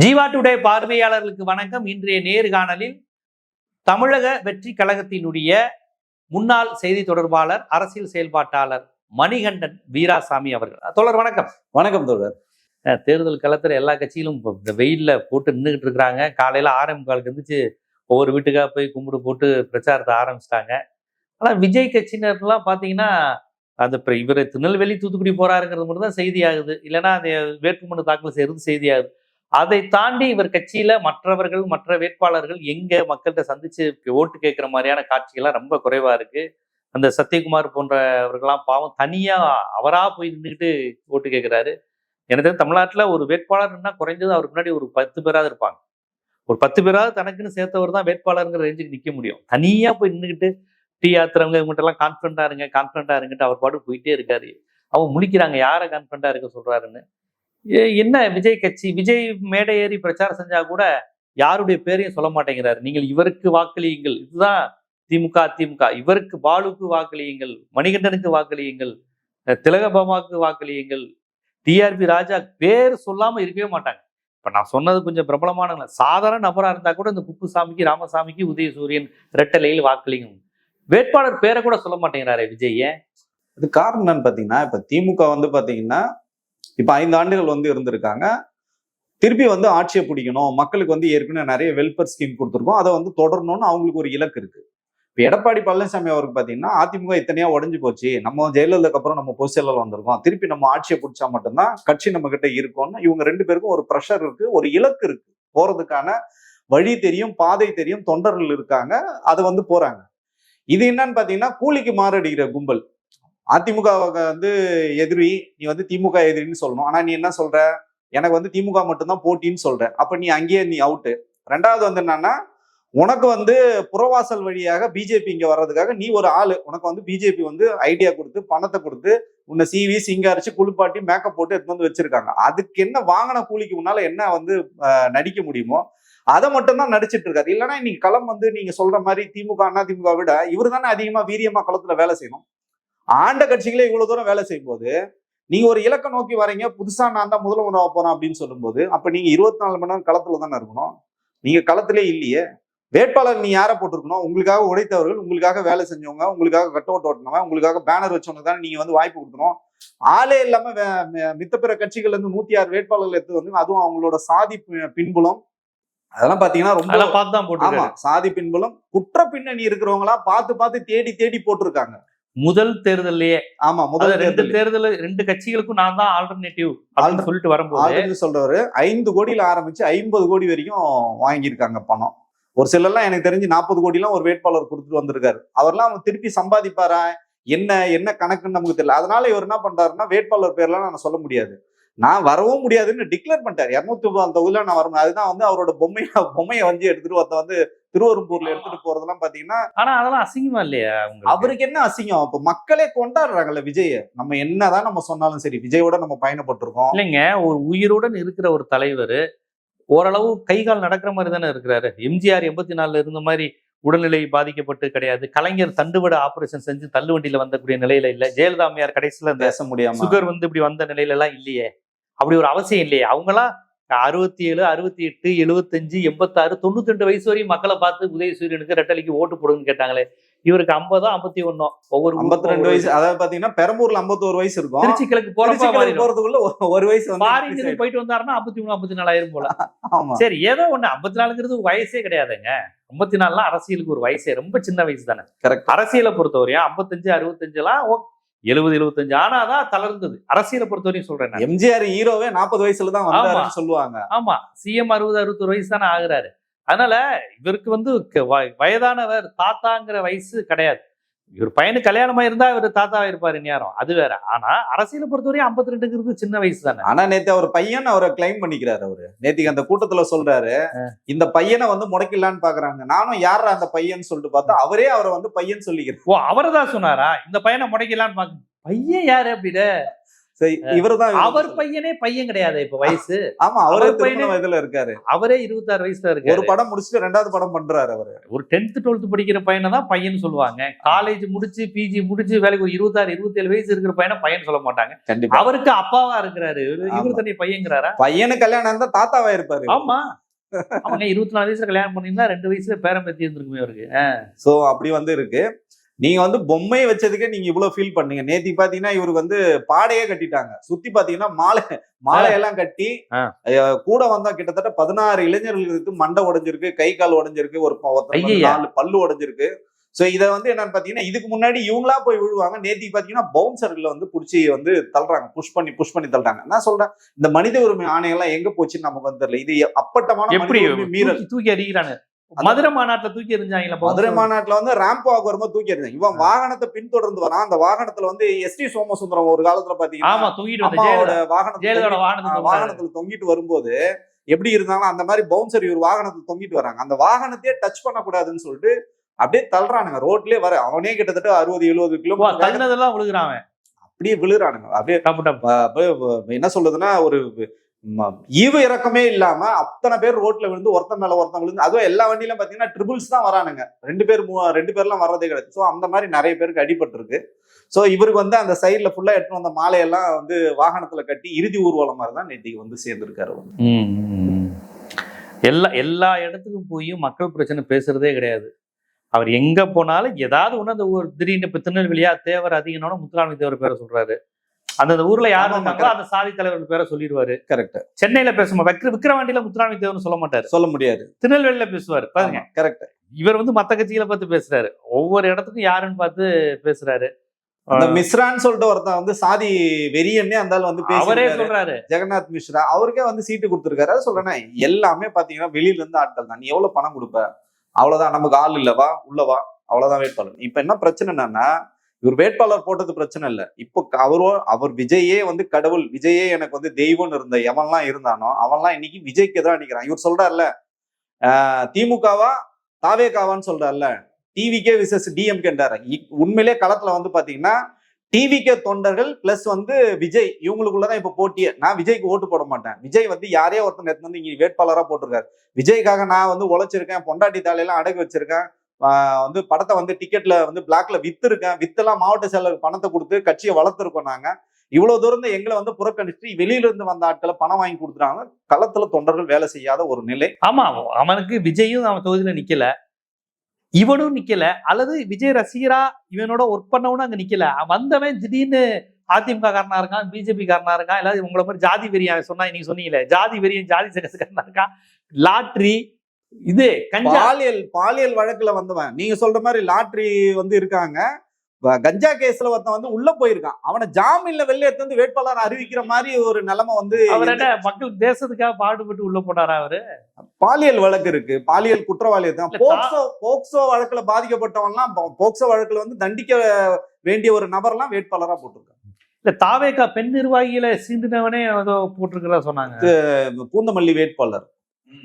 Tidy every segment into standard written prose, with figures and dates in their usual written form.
Jeeva today பார்வையாளர்களுக்கு வணக்கம். இன்றைய நேர்காணலில் தமிழக வெற்றி கழகத்தினுடைய முன்னாள் செய்தி தொடர்பாளர், அரசியல் செயல்பாட்டாளர் மணிகண்டன் வீராசாமி அவர்கள். தோழர் வணக்கம். வணக்கம் தோழர். தேர்தல் களத்துல எல்லா கட்சியிலும் இந்த வெயில்ல போட்டு நின்றுகிட்டு இருக்கிறாங்க. காலையில 6:45 இருந்துச்சு ஒவ்வொரு வீட்டுக்காக போய் கும்பிடு போட்டு பிரச்சாரத்தை ஆரம்பிச்சிட்டாங்க. ஆனா விஜய் கட்சியினர்லாம் பாத்தீங்கன்னா அந்த இவர் திருநெல்வேலி தூத்துக்குடி போறாருங்கிறது மட்டும் தான் செய்தி ஆகுது, இல்லைன்னா அந்த வேட்புமனு தாக்கல் செய்யறது செய்தி ஆகுது. அதை தாண்டி இவர் கட்சியில மற்றவர்கள், மற்ற வேட்பாளர்கள் எங்க மக்கள்கிட்ட சந்திச்சு ஓட்டு கேட்கிற மாதிரியான காட்சிகள்லாம் ரொம்ப குறைவா இருக்கு. அந்த சத்யகுமார் போன்றவர்கள்லாம் பாவம் தனியா அவரா போய் நின்றுக்கிட்டு ஓட்டு கேட்கிறாரு. எனக்கு தமிழ்நாட்டுல ஒரு வேட்பாளர்னா குறைஞ்சது அவருக்கு முன்னாடி ஒரு 10 பேராவது இருப்பாங்க. ஒரு 10 பேராவது தனக்குன்னு சேர்த்தவர் தான் வேட்பாளருங்கிற ரேஞ்சுக்கு நிக்க முடியும். தனியா போய் நின்றுக்கிட்டு டீ ஆத்துறவங்க இவங்ககிட்ட எல்லாம் கான்பிடண்டா இருங்கட்டு அவர் பாட்டு போயிட்டே இருக்காரு. அவங்க முழிக்கிறாங்க யாரை கான்பிடண்டா இருக்க சொல்றாருன்னு. என்ன விஜய் கட்சி, விஜய் மேடை ஏறி பிரச்சாரம் செஞ்சா கூட யாருடைய பேரையும் சொல்ல மாட்டேங்கிறாரு. நீங்கள் இவருக்கு வாக்களியுங்கள், இதுதான் திமுக அதிமுக, இவருக்கு பாலுக்கு வாக்களியுங்கள், மணிகண்டனுக்கு வாக்களியுங்கள், திலகபாமாவுக்கு வாக்களியுங்கள், டிஆர்பி ராஜா பேர் சொல்லாம இருக்கவே மாட்டாங்க. இப்ப நான் சொன்னது கொஞ்சம் பிரபலமான சாதாரண நபரா இருந்தா கூட இந்த குப்புசாமிக்கு, ராமசாமிக்கு, உதயசூரியன் ரெட்டலையில் வாக்களியும், வேட்பாளர் பேரை கூட சொல்ல மாட்டேங்கிறாரு விஜய். ஏன்? அது காரணம் என்னன்னு பாத்தீங்கன்னா, இப்ப திமுக பாத்தீங்கன்னா இப்ப 5 ஆண்டுகள் இருந்திருக்காங்க. திருப்பி ஆட்சியை பிடிக்கணும், மக்களுக்கு ஏற்கனவே நிறைய வெல்ஃபேர் ஸ்கீம் கொடுத்துருக்கோம், அதை தொடரணும்னு அவங்களுக்கு ஒரு இலக்கு இருக்கு. இப்ப எடப்பாடி பழனிசாமி அவருக்கு பாத்தீங்கன்னா அதிமுக இத்தனையா உடஞ்சு போச்சு, நம்ம ஜெயலலிதாக்கு அப்புறம் நம்ம பொதுச் செயலாளர் வந்திருக்கோம், திருப்பி நம்ம ஆட்சியை பிடிச்சா மட்டும்தான் கட்சி நம்ம கிட்ட இருக்கும்னு இவங்க 2 பேருக்கும் ஒரு ப்ரெஷர் இருக்கு, ஒரு இலக்கு இருக்கு. போறதுக்கான வழி தெரியும், பாதை தெரியும், தொண்டர்கள் இருக்காங்க, அதை போறாங்க. இது என்னன்னு பாத்தீங்கன்னா கூலிக்கு மாரடிக்கிற கும்பல். அதிமுக எதிரி, நீ திமுக எதிரின்னு சொல்லணும். ஆனா நீ என்ன சொல்ற, எனக்கு திமுக மட்டும்தான் போட்டின்னு சொல்ற. அப்ப நீ அங்கேயே நீ அவுட்டு. 2வது என்னன்னா, உனக்கு புறவாசல் வழியாக பிஜேபி இங்க வர்றதுக்காக நீ ஒரு ஆளு, உனக்கு பிஜேபி ஐடியா கொடுத்து பணத்தை கொடுத்து உன்னை சிவி சிங்காரிச்சு குளிப்பாட்டி மேக்கப் போட்டு எடுத்து வச்சிருக்காங்க. அதுக்கு என்ன வாங்கின கூலிக்கு முன்னால என்ன நடிக்க முடியுமோ அதை மட்டும் தான் நடிச்சிட்டு இருக்காரு. இல்லைன்னா இன்னைக்கு களம் நீங்க சொல்ற மாதிரி திமுக அண்ணா திமுக விட இவரு தானே அதிகமா வீரியமா களத்துல வேலை செய்யணும். ஆண்ட கட்சிகளே இவ்வளவு தூரம் வேலை செய்யும் போது நீங்க ஒரு இலக்க நோக்கி வரீங்க, புதுசா நான் தான் முதல்வர் போறேன் அப்படின்னு சொல்லும் போது அப்ப நீங்க 24 மணி நேரம் களத்துல தானே இருக்கணும். நீங்க களத்திலே இல்லையே. வேட்பாளர் நீ யாரை போட்டிருக்கணும், உங்களுக்காக உழைத்தவர்கள், உங்களுக்காக வேலை செஞ்சவங்க, உங்களுக்காக கட் அவுட் ஓட்டினவங்க, உங்களுக்காக பேனர் வச்சவங்க தானே நீங்க வாய்ப்பு கொடுக்கணும். ஆளே இல்லாம மித்த பிற கட்சிகள்ல 106 வேட்பாளர்கள் எடுத்து அதுவும் அவங்களோட சாதி பின்புலம் அதெல்லாம் பாத்தீங்கன்னா ரொம்ப ஆமா, சாதி பின்புலம் குற்ற பின்னணி இருக்கிறவங்களா பார்த்து தேடி தேடி போட்டிருக்காங்க. முதல் தேர்தலையே ஆமா, முதல் தேர்தல் 2 கட்சிகளுக்கும் நான் தான் ஆல்டர்னேட்டிவ் அப்படின்னு சொல்லிட்டு வரும்போது சொல்றவரு 5 கோடியில ஆரம்பிச்சு 50 கோடி வரைக்கும் வாங்கியிருக்காங்க பணம். ஒரு சிலர்லாம் எனக்கு தெரிஞ்சு 40 கோடி எல்லாம் ஒரு வேட்பாளர் கொடுத்துட்டு வந்திருக்காரு. அவர்லாம் திருப்பி சம்பாதிப்பாரா என்ன கணக்குன்னு நமக்கு தெரியல. அதனால இவர் என்ன பண்றாருன்னா, வேட்பாளர் பேர்லாம் நான் சொல்ல முடியாது, நான் வரவும் முடியாதுன்னு டிக்ளேர் பண்ணிட்டாரு. 230 தொகுதியில நான் வரணும். அதுதான் அவரோட பொம்மையை எடுத்துட்டு திருவெரும்பூர்ல எடுத்துட்டு போறதெல்லாம் பாத்தீங்கன்னா, ஆனா அதெல்லாம் அசிங்கமா இல்லையா அவருக்கு? என்ன அசிங்கம்? இப்ப மக்களே கொண்டாடுறாங்கல்ல விஜய. நம்ம என்னதான் நம்ம சொன்னாலும் சரி, விஜயோட நம்ம பயணப்பட்டிருக்கோம். இல்லைங்க, ஒரு உயிருடன் இருக்கிற ஒரு தலைவர் ஓரளவு கை கால் நடக்கிற மாதிரி தானே இருக்கிறாரு. எம்ஜிஆர் 84 இருந்த மாதிரி உடல்நிலை பாதிக்கப்பட்டு கிடையாது. கலைஞர் தண்டுவட ஆபரேஷன் செஞ்சு தள்ளுவண்டியில வந்தக்கூடிய நிலையில இல்ல. ஜெயலலிதா அம்மையார் கடைசியில பேச முடியாம சுகர் இப்படி வந்த நிலையில எல்லாம் இல்லையே. அப்படி ஒரு அவசியம் இல்லையே. அவங்களாம் 67, 68, 75, 86, 92 வயசு வரையும் மக்களை பார்த்து உதயசூரியனுக்கு ரெட்டலைக்கு ஓட்டு போடுன்னு கேட்டாங்களே. இவருக்கு 50, 51, ஒவ்வொரு 52 வயசு. அதாவது பாத்தீங்கன்னா பெரம்பூர்ல 51 வயசு இருக்கும். திருச்சி கிழக்கு போறதுக்குள்ள ஒரு வயசு மாறி போயிட்டு வந்தாருன்னா 53, 54 போல. சரி, ஏதோ ஒண்ணு 54ங்கிறது ஒரு வயசே கிடையாதுங்க. 54 அரசியலுக்கு ஒரு வயசே ரொம்ப சின்ன வயசு தானே. அரசியலை பொறுத்தவரையும் 55, 65 எல்லாம் 70, 75 ஆனாதான் தளர்ந்தது. அரசியலை பொறுத்தவரையும் சொல்றேன். எம்ஜிஆர் ஹீரோவே 40 வயசுல தான் வந்தாருன்னு சொல்லுவாங்க. ஆமா, சிஎம் 60, 61 வயசு தானே ஆகுறாரு. அதனால இவருக்கு வயதானவர், தாத்தாங்கிற வயசு கிடையாது. இவர் பையனுக்கு கல்யாணமா இருந்தா இவர் தாத்தாவா இருப்பாரு நேரம், அது வேற. ஆனா அரசியலை பொறுத்தவரையும் 52ங்கிறது சின்ன வயசு தானே. ஆனா நேத்து அவர் பையன் அவரை கிளைம் பண்ணிக்கிறாரு. அவரு நேத்திக்கு அந்த கூட்டத்துல சொல்றாரு, இந்த பையனை முடக்கலான்னு பாக்குறாங்க. நானும் யாரா அந்த பையன் சொல்லிட்டு பார்த்தா அவரே அவரை பையன் சொல்லிக்கிறார். ஓ, அவரை தான் சொன்னாரா இந்த பையனை முடக்கலான்னு பாக்க? பையன் யாரு அப்படிட? இவருதான் அவர் பையனே பையன் கிடையாது இப்ப வயசு. ஆமா, அவரே அவர் பையனே- திருமண வயதுல இருக்காரு. அவரே 26 வயசுல ஒரு இருக்காரு. படம் முடிச்சுட்டு 2வது படம் பண்றாரு அவரு. ஒரு 10th 12th படிக்கிற பையனை தான் பையன் சொல்லுவாங்க. காலேஜ் முடிச்சு பிஜி முடிச்சு வேலைக்கு ஒரு 26 27 வயசு இருக்கிற பையனை பையன் சொல்ல மாட்டாங்க. கண்டிப்பா. அவருக்கு அப்பாவா இருக்கிறாரு, ஆமா. இவரு தனி பையங்கிறாரா? பையனு கல்யாணம் இருந்தா தாத்தாவா இருப்பாரு. ஆமா, அவங்க 24 வயசுல கல்யாணம் பண்ணியிருந்தா 2 வயசுல பேரம் பேத்தி இருந்திருக்குமே அவருக்கு. சோ அப்படி வந்து இருக்கு. நீங்க வந்து பொம்மையை வச்சதுக்கே நீங்க இவ்வளவு ஃபீல் பண்ணீங்க. நேத்தி பாத்தீங்கன்னா இவருக்கு வந்து பாடையே கட்டிட்டாங்க. சுத்தி பாத்தீங்கன்னா மாலையெல்லாம் கட்டி கூட வந்தா கிட்டத்தட்ட 16 இளைஞர்களுக்கு மண்டை உடைஞ்சிருக்கு, கை கால் உடைஞ்சிருக்கு, ஒரு 4 பல்லு உடைஞ்சிருக்கு. சோ இத வந்து என்னன்னு பாத்தீங்கன்னா இதுக்கு முன்னாடி இவங்களா போய் விழுவாங்க. நேத்தி பாத்தீங்கன்னா பவுன்சர்ல வந்து புடிச்சு வந்து தள்ளுறாங்க, புஷ் பண்ணி தள்ளுறாங்க. நான் சொல்றேன், இந்த மனித உரிமை ஆணையெல்லாம் எங்க போச்சுன்னு நமக்கு வந்து தெரியல. இது அப்பட்டமான எப்படி மீறல். தூக்கி அடிக்கிறாங்க. மதுரை மாநாட்டுல தூக்கி எறிஞ்சாங்களா? மதுரை மாநாட்டுல வந்து ரேம்ப் வாக் வரும்போது தூக்கி எறிஞ்சாங்க. இவன் வாகனத்தை பின்தொடர்ந்து வரான். அந்த வாகனத்துல வந்து எஸ்டி சோமசுந்தரம் ஒரு காலத்துல பாத்தீங்கன்னா அம்மாவோட வாகனத்துல தொங்கிட்டு வரும்போது எப்படி இருந்தாலும் அந்த மாதிரி பவுன்சர் இவர் வாகனத்துல தொங்கிட்டு வராங்க. அந்த வாகனத்தையே டச் பண்ணக்கூடாதுன்னு சொல்லிட்டு அப்படியே தள்ளுறானுங்க. ரோட்லயே வர அவனே கிட்டத்தட்ட 60-70 கிலோமீட்டர் விழுகிறாங்க. அப்படியே விழுறானுங்க. அப்படியே என்ன சொல்றதுன்னா ஒரு ஈவு இறக்கமே இல்லாம அத்தனை பேர் ரோட்ல விழுந்து ஒருத்தன் மேல ஒருத்தன் விழுந்து, அதுவும் எல்லா வண்டியிலும் பாத்தீங்கன்னா ட்ரிபிள்ஸ் தான் வரானுங்க. 2 பேர்லாம் வர்றதே கிடையாது. சோ அந்த மாதிரி நிறைய பேருக்கு அடிபட்டு இருக்கு. சோ இவருக்கு வந்து அந்த சைட்ல ஃபுல்லா எடுத்து வந்த மாலையெல்லாம் வந்து வாகனத்துல கட்டி இறுதி ஊர்வலம் மாதிரி தான் நேற்றுக்கு வந்து சேர்ந்திருக்காரு. எல்லா இடத்துக்கும் போய் மக்கள் பிரச்சனை பேசுறதே கிடையாது. அவர் எங்க போனாலும் ஏதாவது ஒண்ணு அந்த ஊர் திடீர்னு இப்ப திருநெல்வேலியா தேவர் அதிகனோட முத்துராமலிங்க தேவர் பேரை சொல்றாரு. அந்த ஊர்ல யாரு இருந்தாங்களோ அந்த சாதி தலைவர்கள் பேரை சொல்லிடுவாரு. கரெக்ட். சென்னையில பேசுமா விக்கிரவாண்டியில முத்துராமலிங்க தேவர்னு சொல்ல மாட்டாரு, சொல்ல முடியாது. திருநெல்வேலியில பேசுவாரு பாருங்க. கரெக்ட். இவர் வந்து மத்த கட்சிகளை பார்த்து பேசுறாரு, ஒவ்வொரு இடத்துக்கும் யாருன்னு பார்த்து பேசுறாரு. மிஸ்ரான்னு சொல்லிட்டு ஒருத்தன் வந்து சாதி வெறியன்னே அந்த வந்து அவரே சொல்றாரு, ஜெகநாத் மிஸ்ரா அவருக்கே வந்து சீட்டு கொடுத்துருக்காரு. அதை சொல்றேன், எல்லாமே பாத்தீங்கன்னா வெளியில இருந்து ஆட்கள் தான். நீ எவ்வளவு பணம் கொடுப்ப, அவ்வளவுதான். நமக்கு ஆள் இல்லவா, உள்ளவா, அவ்வளவுதான் வேட்பாளர். இப்ப என்ன பிரச்சனை என்னன்னா, இவர் வேட்பாளர் போட்டது பிரச்சனை இல்ல. இப்போ அவர் விஜயே வந்து கடவுள், விஜயே எனக்கு வந்து தெய்வம்னு இருந்த எவன்லாம் இருந்தானோ அவன்லாம் இன்னைக்கு விஜய்க்கு தான் நிக்கிறான். இவர் சொல்றாருல திமுகவா தாவேகாவான்னு சொல்றாருல, டிவிகே விசஸ் டிஎம்கேன்றாரு. உண்மையிலே களத்துல வந்து பாத்தீங்கன்னா டிவிகே தொண்டர்கள் பிளஸ் வந்து விஜய் இவங்களுக்குள்ளதான் இப்ப போட்டியே. நான் விஜய்க்கு ஓட்டு போட மாட்டேன். விஜய் வந்து யாரையோ ஒருத்தன் எடுத்து வந்து இங்க வேட்பாளரா போட்டிருக்காரு. விஜய்க்காக நான் வந்து உழைச்சிருக்கேன், பொண்டாட்டி தாலையெல்லாம் அடகு வச்சிருக்கேன், வந்து படத்தை வந்து டிக்கெட்ல வந்து பிளாக்ல வித்துருக்கேன், வித்தெல்லாம் மாவட்ட செயலருக்கு பணத்தை கொடுத்து கட்சியை வளர்த்துருக்கோம். நாங்க இவ்வளவு தூரம் எங்களை வந்து புறக்கணிச்சுட்டு வெளியில இருந்து வந்த ஆட்களை பணம் வாங்கி கொடுத்துறாங்க. களத்துல தொண்டர்கள் வேலை செய்யாத ஒரு நிலை. ஆமா, அவனுக்கு விஜயும் அவன் தொகுதியில நிக்கல, இவனும் நிக்கல, அல்லது விஜய் ரசிகரா இவனோட ஒர்க் பண்ணவனும் அங்க நிக்கல. வந்தவன் திடீர்னு அதிமுக காரனா இருக்கான், பிஜேபி காரனா இருக்கான், எல்லாரும் உங்களை மாதிரி ஜாதி வெறியன் சொன்னா நீங்க சொன்னீங்களே, ஜாதி வெறியன் ஜாதி சங்கத்துக்காரனா இருக்கான், லாட்ரி இது பாலியல் வழக்குல வந்தவன் நீங்க சொல்ற மாதிரி லாட்ரி வந்து இருக்காங்க. கஞ்சா கேஸ்ல ஒருத்தன் வந்து உள்ள போயிருக்கான், அவனை ஜாமீன்ல வெளில எடுத்து வந்து வேட்பாளர் அறிவிக்கிற மாதிரி ஒரு நிலைமை வந்து. அவர் என்ன மக்கள் தேசத்துக்காக பாடுபட்டு உள்ள போனாரா? அவரு பாலியல் வழக்கு இருக்கு, பாலியல் குற்றவாளி தான். போக்சோ வழக்குல பாதிக்கப்பட்டவன்லாம் போக்சோ வழக்குல வந்து தண்டிக்க வேண்டிய ஒரு நபர்லாம் வேட்பாளரா போட்டிருக்காங்க. இல்ல தாவேகா பெண் நிர்வாகிகளை சீண்டினவனே ஏதோ போட்டிருக்கிறதா சொன்னாங்க, பூந்தமல்லி வேட்பாளர்.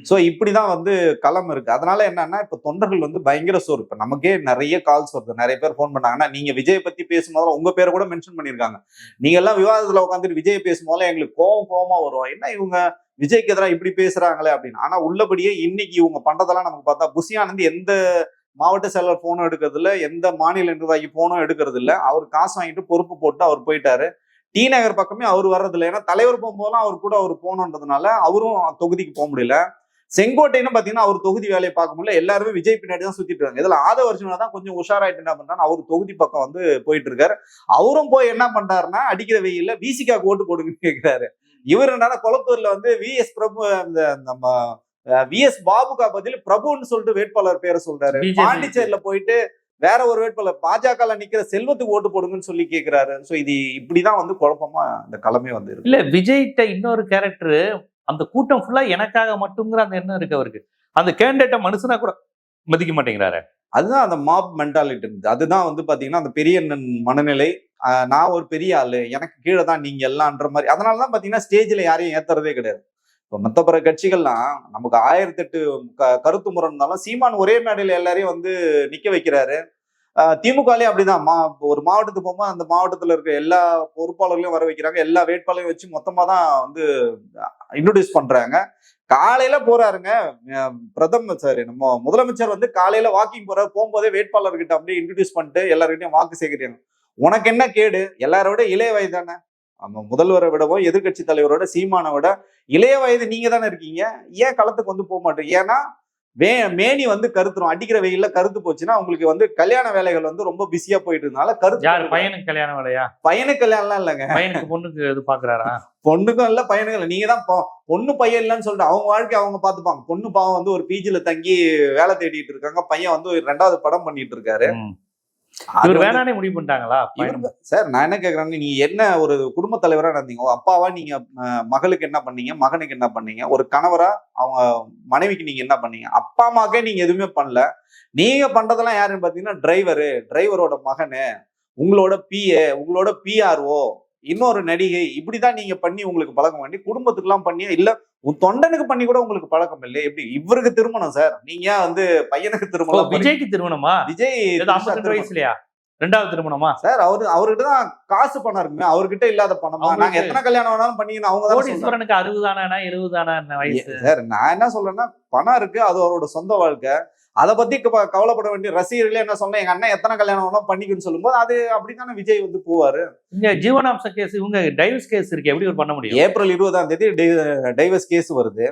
சோ இப்படிதான் வந்து களம் இருக்கு. அதனால என்னன்னா இப்ப தொண்டர்கள் வந்து பயங்கர சோறு. இப்ப நமக்கே நிறைய கால்ஸ் வருது, நிறைய பேர் போன் பண்ணாங்கன்னா நீங்க விஜய் பத்தி பேசும்போது உங்க பேரை கூட மென்ஷன் பண்ணிருக்காங்க. நீங்க எல்லாம் விவாதத்துல உட்காந்துட்டு விஜய் பேசும்போது எங்களுக்கு கோவமா வரும், என்ன இவங்க விஜய்க்கு எதிராக இப்படி பேசுறாங்களே அப்படின்னு. ஆனா உள்ளபடியே இன்னைக்கு இவங்க பண்றதெல்லாம் நமக்கு பார்த்தா, புஷியானந்த் எந்த மாவட்ட செயலர் போனும் எடுக்கிறது இல்ல, எந்த மாநில நிர்வாகி போனும் எடுக்கிறது இல்ல. அவர் காசு வாங்கிட்டு பொறுப்பு போட்டு அவர் போயிட்டாரு. டி நகர் பக்கமே அவர் வர்றது இல்லை. ஏன்னா தலைவர் போகும்போதெல்லாம் அவர் கூட அவர் போகணுன்றதுனால அவரும் தொகுதிக்கு போக முடியல. செங்கோட்டைன்னு பாத்தீங்கன்னா அவர் தொகுதி வேலையை பார்க்க முடியல, எல்லாருமே விஜய் பின்னாடி தான் சுத்திட்டு இருக்காங்க. இதுல ஆதவர்ஷனா தான் கொஞ்சம் உஷாராயிட்டு என்ன பண்றாரு, அவர் தொகுதி பக்கம் வந்து போயிட்டு இருக்காரு. அவரும் போய் என்ன பண்றாருன்னா அடிக்கிற வெயில்ல விசிகாக்கு ஓட்டு போடுங்கன்னு கேட்கிறாரு. இவர் என்னன்னா கொளத்தூர்ல வந்து விஎஸ் பிரபு, அந்த நம்ம விஎஸ் பாபுகா பதில் பிரபுன்னு சொல்லிட்டு வேட்பாளர் பேரை சொல்றாரு. பாண்டிச்சேரியில போயிட்டு வேற ஒரு வேட்பாளர் பாஜக நிக்கிற செல்வத்துக்கு ஓட்டு போடுங்கன்னு சொல்லி கேட்கிறாரு. சோ இது இப்படிதான் வந்து குழப்பமா இந்த களமே வந்து இருக்கு. இல்ல விஜய்கிட்ட இன்னொரு கேரக்டர், அந்த கூட்டம் ஃபுல்லா எனக்காக மட்டுங்கிற அந்த எண்ணம் இருக்கு அவருக்கு. அந்த கேண்டிடேட்டை மனுஷனா கூட மதிக்க மாட்டேங்கிறாரு. அதுதான் அந்த மாப் மென்டாலிட்டி இருந்துச்சு. அதுதான் வந்து பாத்தீங்கன்னா அந்த பெரிய மனநிலை. நான் ஒரு பெரிய ஆளு, எனக்கு கீழே தான் நீங்க எல்லாம்ன்ற மாதிரி. அதனாலதான் பாத்தீங்கன்னா ஸ்டேஜ்ல யாரையும் ஏத்துறதே கிடையாது. இப்போ மத்த பிற கட்சிகள்லாம் நமக்கு 1008 கருத்து முறை இருந்தாலும் சீமான் ஒரே மேடையில எல்லாரையும் வந்து நிக்க வைக்கிறாரு. திமுகலயே அப்படிதான் ஒரு மாவட்டத்துக்கு போகும்போது அந்த மாவட்டத்துல இருக்க எல்லா பொறுப்பாளர்களையும் வர வைக்கிறாங்க, எல்லா வேட்பாளரையும் வச்சு மொத்தமா தான் வந்து இன்ட்ரோடியூஸ் பண்றாங்க. காலையில போறாருங்க பிரதமர் சார், நம்ம முதலமைச்சர் வந்து காலையில வாக்கிங் போறாரு, போகும்போதே வேட்பாளர்கிட்ட அப்படியே இன்ட்ரோடியூஸ் பண்ணிட்டு எல்லார்கிட்டையும் வாக்கு சேகரிக்கிறாங்க. உனக்கு என்ன கேடு? எல்லாரோட இளைய வயது தானே, நம்ம முதல்வரை விடவும் எதிர்கட்சி தலைவரோட சீமானை விட இளைய வயது நீங்க தானே இருக்கீங்க, ஏன் களத்துக்கு வந்து போக மாட்டீங்க? ஏன்னா மேனி வந்து கருத்துரும், அடிக்கிற வெயில்ல கருத்து போச்சுன்னா உங்களுக்கு வந்து கல்யாண வேலைகள் வந்து ரொம்ப பிஸியா போயிட்டு இருந்தனால கருத்து. யாரு பையனுக்கு கல்யாணம் வேலையா? பையனுக்கு கல்யாணம்லாம் இல்லைங்க, பையனுக்கு பொண்ணுக்கு இது பாக்குறாரா? பொண்ணுக்கும் இல்ல பையனுக்கும் இல்ல, நீங்க தான் பொண்ணு பையன் இல்லைன்னு சொல்லிட்டு அவங்க வாழ்க்கை அவங்க பாத்துப்பாங்க. பொண்ணு பாவம் வந்து ஒரு பிஜில தங்கி வேலை தேடிட்டு இருக்காங்க, பையன் வந்து 2வது படம் பண்ணிட்டு இருக்காரு. இவர் வேணானே முடிவு பண்ணிட்டாங்களா? சார் நான் என்ன கேக்குறேன்னு, நீங்க என்ன ஒரு குடும்ப தலைவரா இருந்தீங்க, அப்பாவா நீங்க மகளுக்கு என்ன பண்ணீங்க, மகனுக்கு என்ன பண்ணீங்க, ஒரு கணவரா அவங்க மனைவிக்கு நீங்க என்ன பண்ணீங்க? அப்பா அம்மாக்கே நீங்க எதுவுமே பண்ணல. நீங்க பண்றதெல்லாம் யாருன்னு பாத்தீங்கன்னா டிரைவரோட மகனு, உங்களோட பிஏ, உங்களோட பிஆர்ஓ, இன்னொரு நடிகை, இப்படிதான் நீங்க பண்ணி உங்களுக்கு பழக்கம் பண்ணி குடும்பத்துக்கு எல்லாம் பண்ணியா? இல்ல உன் தொண்டனுக்கு பண்ணி கூட உங்களுக்கு பழக்கம் இல்லை. எப்படி இவருக்கு திருமணம் சார்? நீங்க வந்து பையனுக்கு திருமணம், விஜய்க்கு திருமணமா? விஜய் 52 வயசுலயா 2வது திருமணமா சார்? அவர்கிட்ட தான் காசு பணம் இருக்குமே, அவர்கிட்ட இல்லாத பணமா? நாங்க எத்தனை கல்யாணம் வேணாலும் பண்ணிக்கணும், அவங்க தான். கோடீஸ்வரனுக்கு 60 தானா 70 தானா வயசு? சார் நான் என்ன சொல்றேன்னா, பணம் இருக்கு, அது அவரோட சொந்த வாழ்க்கை, அதை பத்தி கவலைப்பட வேண்டிய ரசிகர்களே என்ன சொன்னா, எங்க அண்ணன் எத்தனை கல்யாணம் வேணாலும் பண்ணிக்குன்னு சொல்லும்போது அது அப்படித்தானே விஜய் வந்து போவாரு. இங்க ஜீவனாம்ச கேஸ், இவங்க டைவர்ஸ் கேஸ் இருக்கு, எப்படி பண்ண முடியும்? ஏப்ரல் 20ஆம் தேதி டைவர்ஸ் கேஸ் வருது.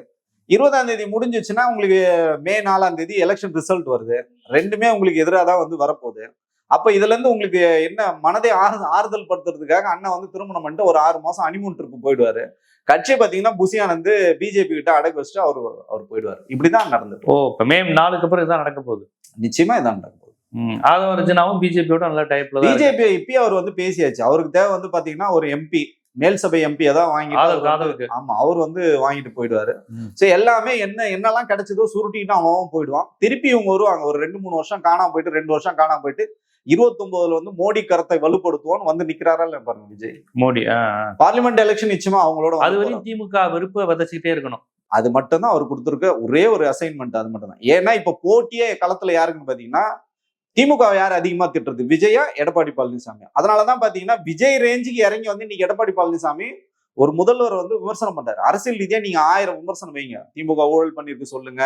20ஆம் தேதி முடிஞ்சிச்சுன்னா உங்களுக்கு மே 4ஆம் தேதி எலெக்ஷன் ரிசல்ட் வருது. ரெண்டுமே உங்களுக்கு எதிராக தான் வந்து வரப்போகுது. அப்ப இதுல இருந்து உங்களுக்கு என்ன, மனதை ஆறுதல் படுத்துறதுக்காக அண்ணன் வந்து திருமணம் பண்ணிட்டு ஒரு 6 மாசம் ஹனிமூன் ட்ரிப் போயிடுவாரு. கட்சியை பாத்தீங்கன்னா புசியானந்து பிஜேபி கிட்ட அடக்க வச்சுட்டு அவர் போயிடுவாரு. இப்படிதான் நடந்தது. இப்ப மே 4க்கு அப்புறம் இதான் நடக்க போகுது. நிச்சயமா இதான் நடக்க போகுது. ஆதவர்ஜனாவும் பிஜேபியோட நல்ல டைப்ல பிஜேபி இப்பயே அவர் வந்து பேசியாச்சு. அவருக்கு தேவை வந்து பாத்தீங்கன்னா ஒரு எம்பி, மேல் சபை எம்பி தான் வாங்கிட்டு, ஆமா அவர் வந்து வாங்கிட்டு போயிடுவாரு. சோ எல்லாமே என்னெல்லாம் கிடைச்சதோ சுருட்டிட்டு அவன் போயிடுவான். திருப்பி இவங்க வருவாங்க, ஒரு 2-3 வருஷம் காணாம போயிட்டு, 2 வருஷம் காணாம போயிட்டு 29 வந்து மோடி கருத்தை வலுப்படுத்துவோன்னு வந்து நிக்கிறாரா இல்ல பாருங்க விஜய். மோடி பார்லிமெண்ட் எலெக்ஷன் நிச்சயமா அவங்களோட அது வரையும் திமுக வெறுப்பை விதைச்சுக்கிட்டே இருக்கணும். அது மட்டும் தான் அவர் கொடுத்திருக்க ஒரே ஒரு அசைன்மெண்ட், அது மட்டும் தான். ஏன்னா இப்ப போட்டியே களத்துல யாருக்குன்னு பாத்தீங்கன்னா, திமுக யார் அதிகமா திட்டுறது, விஜயா எடப்பாடி பழனிசாமி. அதனாலதான் பாத்தீங்கன்னா விஜய் ரேஞ்சுக்கு இறங்கி வந்து இன்னைக்கு எடப்பாடி பழனிசாமி ஒரு முதல்வர் வந்து விமர்சனம் பண்றாரு. அரசியல் ரீதியா நீங்க 1000 விமர்சனம் வைங்க, திமுக ஊழல் பண்ணிருக்கு சொல்லுங்க,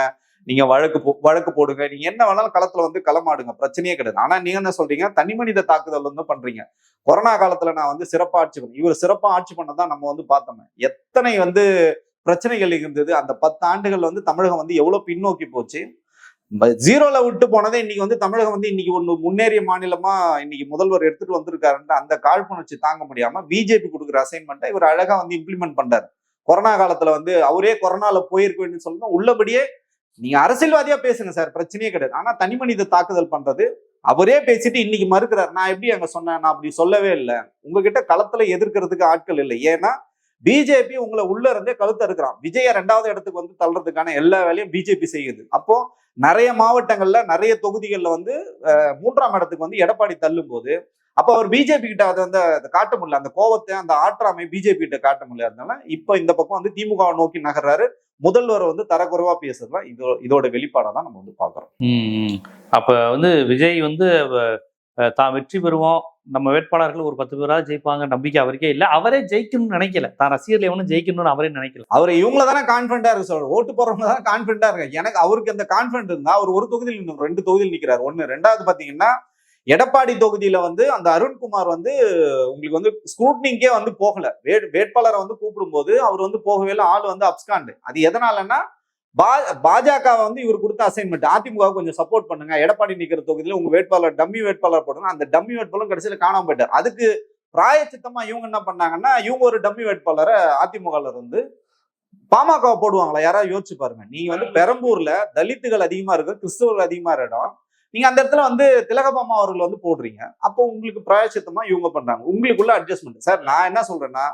நீங்க வழக்கு போடுங்க, நீங்க என்ன வேணாலும் களத்துல வந்து களமாடுங்க, பிரச்சனையே கிடையாது. ஆனா நீங்க என்ன சொல்றீங்க, தனி மனித தாக்குதல் வந்து பண்றீங்க. கொரோனா காலத்துல நான் வந்து சிறப்பா ஆட்சி பண்ண, இவர் சிறப்பா ஆட்சி பண்ணதான் நம்ம வந்து பார்த்தோமே, எத்தனை வந்து பிரச்சனைகள் இருந்தது. அந்த 10 ஆண்டுகள் வந்து தமிழகம் வந்து எவ்வளவு பின்னோக்கி போச்சு. 0ல விட்டு போனதே இன்னைக்கு வந்து தமிழகம் வந்து இன்னைக்கு ஒண்ணு முன்னேறிய மாநிலமா இன்னைக்கு முதல்வர் எடுத்துட்டு வந்திருக்காருன்ற அந்த காழ்ப்புணர்ச்சி தாங்க முடியாம பிஜேபி கொடுக்குற அசைன்மெண்ட்டை இவர் அழகா வந்து இம்ப்ளிமெண்ட் பண்றாரு. கொரோனா காலத்துல வந்து அவரே கொரோனால போயிருக்குன்னு சொல்லணும், உள்ளபடியே நீங்க அரசியல்வாதியா பேசுங்க சார், பிரச்சனையே கிடையாது. ஆனா தனி மனித தாக்குதல் பண்றது அவரே பேசிட்டு இன்னைக்கு மறுக்கிறார். நான் எப்படி அங்க சொன்னேன், நான் அப்படி சொல்லவே இல்லை. உங்ககிட்ட களத்துல எதிர்க்கிறதுக்கு ஆட்கள் இல்லை. ஏன்னா பிஜேபி உங்களை உள்ள இருந்தே கழுத்த இருக்கிறான். விஜய 2வது இடத்துக்கு வந்து தள்ளுறதுக்கான எல்லா வேலையும் பிஜேபி செய்யுது. அப்போ நிறைய மாவட்டங்கள்ல நிறைய தொகுதிகள்ல வந்து 3ஆம் இடத்துக்கு வந்து எடப்பாடி தள்ளும் போது அப்ப அவர் பிஜேபி கிட்ட அதை வந்து காட்ட முடியல, அந்த கோவத்தை அந்த ஆற்றாமை பிஜேபி கிட்ட காட்ட முடியாதனால இப்ப இந்த பக்கம் வந்து திமுக நோக்கி நகர்றாரு. முதல்வர் வந்து தரக்குறைவா பேசுறதுதான் இதோட வெளிப்பாடா தான் நம்ம வந்து பாக்குறோம். அப்ப வந்து விஜய் வந்து தான் வெற்றி பெறுவோம், நம்ம வேட்பாளர்கள் ஒரு 10 பேராக ஜெயிப்பாங்க நம்பிக்கை அவருக்கே இல்லை. அவரே ஜெயிக்கணும்னு நினைக்கல, தான் ரசிகர்கள் எவனும் ஜெயிக்கணும்னு அவரே நினைக்கல. அவர் இவங்கள தானே கான்பிடண்டா இருக்கு சார், ஓட்டு போறவங்க தான் கான்பிடண்டா இருக்கு. எனக்கு அவருக்கு அந்த கான்பிடன்ட் இருந்தா அவர் ஒரு தொகுதியில் 2 தொகுதியில் நிக்கிறார். 1 2வது பாத்தீங்கன்னா எடப்பாடி தொகுதியில வந்து அந்த அருண்குமார் வந்து உங்களுக்கு வந்து ஸ்க்ரூட்னிங்கே வந்து போகல. வேட்பாளரை வந்து கூப்பிடும் போது அவர் வந்து போகவே இல்லை, ஆள் வந்து அப்ஸ்காண்டு. அது எதனாலன்னா பாஜக வந்து இவர் கொடுத்த அசைன்மெண்ட், அதிமுக கொஞ்சம் சப்போர்ட் பண்ணுங்க, எடப்பாடி நிக்கிற தொகுதியில உங்க வேட்பாளர் டம்மி வேட்பாளர் போடுங்க. அந்த டம்மி வேட்பாளர் கடைசியில காணாம போயிட்டார். அதுக்கு பிராயச்சித்தமா இவங்க என்ன பண்ணாங்கன்னா, இவங்க ஒரு டம்மி வேட்பாளரை அதிமுக இருந்து பாமக போடுவாங்களா? யாராவது யோசிச்சு பாருங்க. நீங்க வந்து பெரம்பூர்ல தலித்துகள் அதிகமா இருக்கு, கிறிஸ்தவர்கள் அதிகமா இடம், நீங்க அந்த இடத்துல வந்து திலகபாமா அவர்கள் வந்து போடுறீங்க. அப்போ உங்களுக்கு பிராயச்சித்தமா இவங்க பண்றாங்க, உங்களுக்குள்ள அட்ஜஸ்ட்மெண்ட். சார் நான் என்ன சொல்றேன்னா,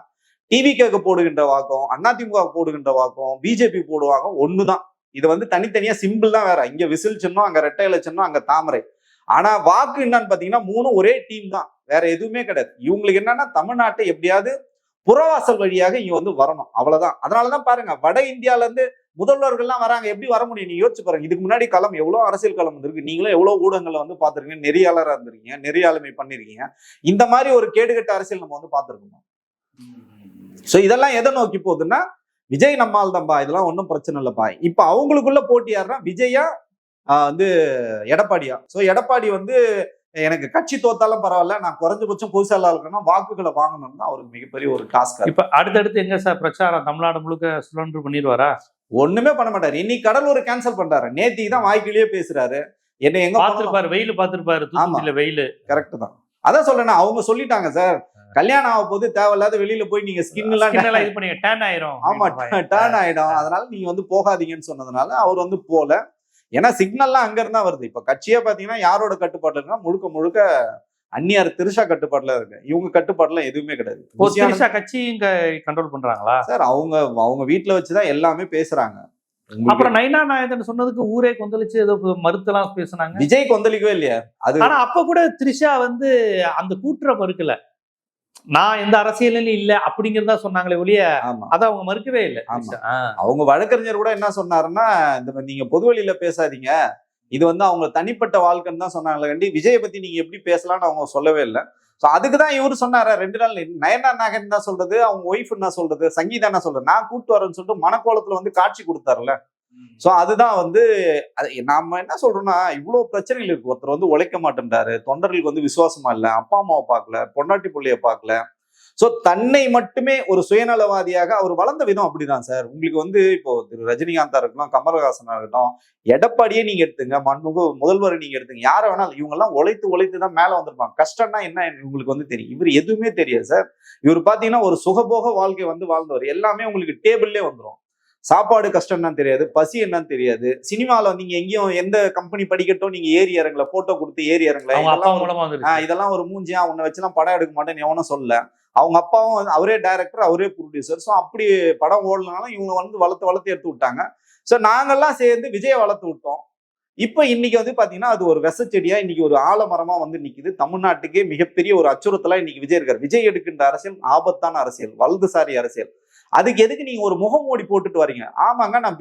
டிவிகேக்கு போடுகின்ற வாக்கம், அதிமுக போடுகின்ற வாக்கம், பிஜேபி போடுவாங்க ஒண்ணுதான். இது வந்து தனித்தனியா சிம்பிள் தான் வேற. இங்க விசில் சின்னம், அங்க ரெட்டை இலை சின்னம், அங்க தாமரை. ஆனா வாக்கு என்னன்னு பாத்தீங்கன்னா 3 ஒரே டீம் தான், வேற எதுவுமே கிடையாது. இவங்களுக்கு என்னன்னா தமிழ்நாட்டை எப்படியாவது புறவாசல் வழியாக இங்க வந்து வரணும், அவ்வளவுதான். அதனாலதான் பாருங்க, வட இந்தியால இருந்து முதல்வர்கள்லாம் வராங்க, எப்படி வர முடியும்? நீங்க யோசிச்சு பாருங்க. இதுக்கு முன்னாடி களம் எவ்வளவு அரசியல் களம் இருக்கு, நீங்களும் எவ்வளவு ஊடகங்களை வந்து பாத்துருக்கீங்க, நெறியாளரா இருந்திருக்கீங்க, நெறியாளுமை பண்ணிருக்கீங்க. இந்த மாதிரி ஒரு கேடுகட்ட அரசியல் நம்ம வந்து பாத்துருக்கோம். சோ இதெல்லாம் எதை நோக்கி போகுதுன்னா, விஜய் நம்மால் தான்பா, இதெல்லாம் ஒன்றும் பிரச்சனை இல்லப்பா. இப்ப அவங்களுக்குள்ள போட்டி யாருன்னா, விஜயா வந்து எடப்பாடியா. சோ எடப்பாடி வந்து எனக்கு கட்சி தோத்தாலும் பரவாயில்ல, நான் குறைஞ்சபட்சம் பொதுச்செயலாளர் இருக்கணும்னா வாக்குகளை வாங்கணும்னு அவருக்கு மிகப்பெரிய ஒரு டாஸ்க். இப்ப அடுத்தடுத்து எங்க சார் பிரச்சாரம் தமிழ்நாடு முழுக்க சுழன்று பண்ணிடுவாரா? ஒண்ணுமே பண்ண மாட்டாரு. இன்னைக்கு கடலூர் கேன்சல் பண்றாரு, நேத்திக்கு தான் வாய்க்கிலேயே பேசுறாரு. என்ன எங்க பாத்துருப்பாரு, வெயில் பாத்துருப்பாரு, தூத்துக்குடியில வெயில். கரெக்ட் தான். அதான் சொல்றேன், அவங்க சொல்லிட்டாங்க சார், கல்யாணம் ஆக போது தேவையில்லாத வெளியில போய் நீங்க ஸ்கின் எல்லாம் இது பண்ணீங்க, டேன் ஆயிரும். ஆமா, டேன் ஆயிடும், அதனால நீங்க வந்து போகாதீங்கன்னு சொன்னதுனால அவர் வந்து போல. ஏன்னா சிக்னல்லாம் அங்க இருந்தா வருது. இப்ப கட்சியே பாத்தீங்கன்னா யாரோட கட்டுப்பாட்டுல இருக்குன்னா, முழுக்க முழுக்க அந்நியார் திரிஷா கட்டுப்பாட்டுல இருக்கு. இவங்க கட்டுப்பாட்டுல எதுவுமே கிடையாது. திரிஷா கட்சி இங்க கண்ட்ரோல் பண்றாங்களா சார்? அவங்க வீட்டுல வச்சுதான் எல்லாமே பேசுறாங்க. அப்புறம் நைனா நாயகன் சொன்னதுக்கு ஊரே கொந்தளிச்சு ஏதோ மறுத்தெல்லாம் பேசுனாங்க. விஜய் கொந்தளிக்கவே இல்லையா அது? ஆனா அப்ப கூட திரிஷா வந்து அந்த கூட்டுற மறுக்கல, நான் எந்த அரசியலும் இல்ல அப்படிங்கறதா சொன்னாங்களே ஒழிய அத அவங்க மறுக்கவே இல்லை. அவங்க வழக்கறிஞர் கூட என்ன சொன்னாருன்னா, இந்த நீங்க பொதுவெளியில பேசாதீங்க, இது வந்து அவங்க தனிப்பட்ட வாழ்க்கைன்னு தான் சொன்னாங்களே கண்டி, விஜயை பத்தி நீங்க எப்படி பேசலாம்னு அவங்க சொல்லவே இல்லை. சோ அதுக்குதான் இவரு சொன்னாரு 2 நாள். நயனா நாகன் தான் சொல்றது, அவங்க ஒய்ஃப் என்ன சொல்றது, சங்கீதா என்ன சொல்றது, நான் கூட்டு வரேன்னு சொல்லிட்டு மனக்கோலத்துல வந்து காட்சி கொடுத்தாருல. சோ அதுதான் வந்து நாம என்ன சொல்றோம்னா, இவ்வளவு பிரச்சனைகள் இருக்கு. ஒருத்தர் வந்து உழைக்க மாட்டேன்றாரு, தொண்டர்களுக்கு வந்து விசுவாசமா இல்ல, அப்பா அம்மாவை பார்க்கல, பொண்டாட்டி பிள்ளைய பார்க்கல. சோ தன்னை மட்டுமே ஒரு சுயநலவாதியாக அவர் வளர்ந்த விதம் அப்படிதான் சார். உங்களுக்கு வந்து இப்போ திரு ரஜினிகாந்தா இருக்கட்டும், கமலஹாசனா இருக்கட்டும், எடப்பாடியே நீங்க எடுத்துங்க, மன்முக முதல்வரை நீங்க எடுத்துங்க, யாரை வேணாலும், இவங்க எல்லாம் உழைத்து தான் மேல வந்திருப்பாங்க. கஷ்டம்னா என்ன உங்களுக்கு வந்து தெரியும். இவர் எதுவுமே தெரியாது சார். இவர் பாத்தீங்கன்னா ஒரு சுகபோக வாழ்க்கை வந்து வாழ்ந்தவர். எல்லாமே உங்களுக்கு டேபிள்லே வந்துடும். சாப்பாடு கஷ்டம் என்னன்னு தெரியாது, பசி என்னன்னு தெரியாது. சினிமால நீங்க எங்கேயும் எந்த கம்பெனி படிக்கட்டும், நீங்க ஏறி இறங்கல, போட்டோ கொடுத்து ஏறி இறங்கல, இதெல்லாம் ஒரு மூஞ்சியா, உன்னை வச்சுலாம் படம் எடுக்க மாட்டேன்னு எவனும் சொல்ல. அவங்க அப்பாவும் அவரே டைரக்டர், அவரே ப்ரொடியூசர். ஸோ அப்படி படம் ஓடலனாலும் இவங்க வந்து வளர்த்து எடுத்து விட்டாங்க. ஸோ நாங்கெல்லாம் சேர்ந்து விஜயை வளர்த்து விட்டோம். இப்ப இன்னைக்கு வந்து பாத்தீங்கன்னா அது ஒரு விசச்செடியா இன்னைக்கு ஒரு ஆலமரமா வந்து நிக்குது. தமிழ்நாட்டுக்கே மிகப்பெரிய ஒரு அச்சுறுத்தலா இன்னைக்கு விஜய் இருக்காரு. விஜய் எடுக்கின்ற அரசியல் ஆபத்தான அரசியல், வலதுசாரி அரசியல். அதுக்கு எதுக்கு நீங்க ஒரு முகமூடி போட்டுட்டு வரீங்க? ஆமாங்க, நான்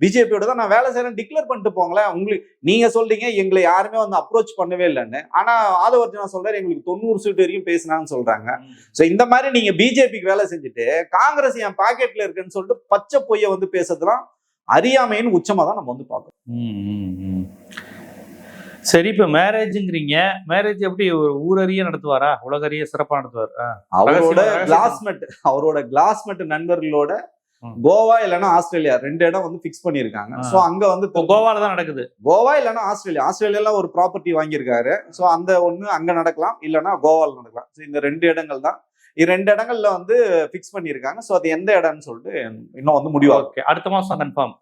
பிஜேபியோட தான் நான் வேலை செய்யறேன் டிக்ளேர் பண்ணிட்டு போங்களேன். உங்களுக்கு நீங்க சொல்றீங்க எங்களை யாருமே வந்து அப்ரோச் பண்ணவே இல்லைன்னு. ஆனா ஆதவர்ஜனா சொல்றாரு எங்களுக்கு 90 சீட் வரைக்கும் பேசினாங்கன்னு சொல்றாங்க. சோ இந்த மாதிரி நீங்க பிஜேபிக்கு வேலை செஞ்சுட்டு காங்கிரஸ் என் பாக்கெட்ல இருக்குன்னு சொல்லிட்டு பச்சை பொய்ய வந்து பேசுறதுலாம் அறியாமைன்னு உச்சமா தான் நம்ம வந்து பார்க்கணும். சரி, இப்ப மேரேஜ்ங்கிறீங்க, மேரேஜ் எப்படி ஊரறிய நடத்துவாரா, உலகறிய சிறப்பா நடத்துவார்? அவரோட கிளாஸ்மேட் நண்பர்களோட கோவா இல்லைன்னா ஆஸ்திரேலியா 2 இடம் வந்து பிக்ஸ் பண்ணிருக்காங்க. சோ அங்க வந்து கோவால தான் நடக்குது. கோவா இல்லைன்னா ஆஸ்திரேலியால ஒரு ப்ராப்பர்ட்டி வாங்கியிருக்காரு. சோ அந்த ஒண்ணு அங்க நடக்கலாம், இல்லைன்னா கோவால நடக்கலாம். இந்த 2 இடங்கள் தான். 2 இடங்கள்ல வந்து பிக்ஸ் பண்ணிருக்காங்க. சோ அது எந்த இடம்னு சொல்லிட்டு இன்னும் வந்து முடிவாகும். அடுத்த மாசம் கன்ஃபார்ம்.